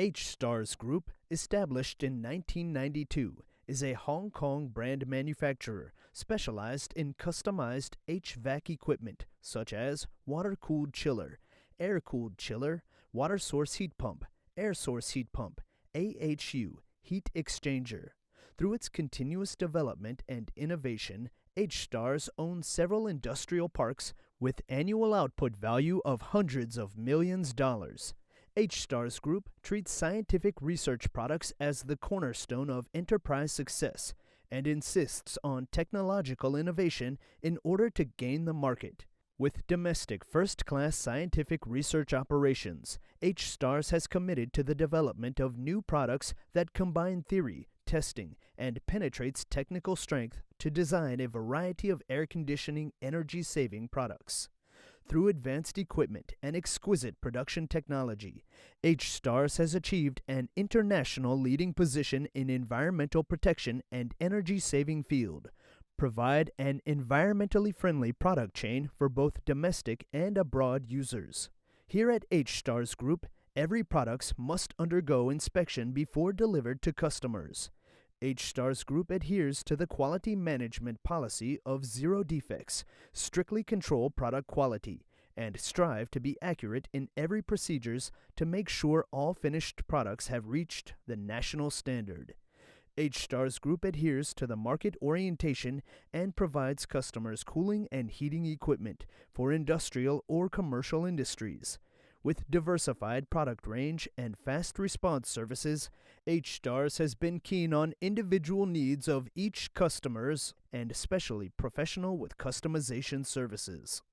H.Stars Group, established in 1992, is a Hong Kong brand manufacturer specialized in customized HVAC equipment such as water-cooled chiller, air-cooled chiller, water source heat pump, air source heat pump, AHU, heat exchanger. Through its continuous development and innovation, H.Stars owns several industrial parks with annual output value of hundreds of millions dollars. H.Stars Group treats scientific research products as the cornerstone of enterprise success and insists on technological innovation in order to gain the market. With domestic first-class scientific research operations, H.Stars has committed to the development of new products that combine theory, testing, and penetrates technical strength to design a variety of air conditioning energy-saving products. Through advanced equipment and exquisite production technology, H.Stars has achieved an international leading position in environmental protection and energy-saving field, provide an environmentally friendly product chain for both domestic and abroad users. Here at H.Stars Group, every product must undergo inspection before delivered to customers. H.Stars Group adheres to the quality management policy of zero defects, strictly control product quality, and strive to be accurate in every procedures to make sure all finished products have reached the national standard. H.Stars Group adheres to the market orientation and provides customers cooling and heating equipment for industrial or commercial industries. With diversified product range and fast response services, H.Stars has been keen on individual needs of each customers and especially professional with customization services.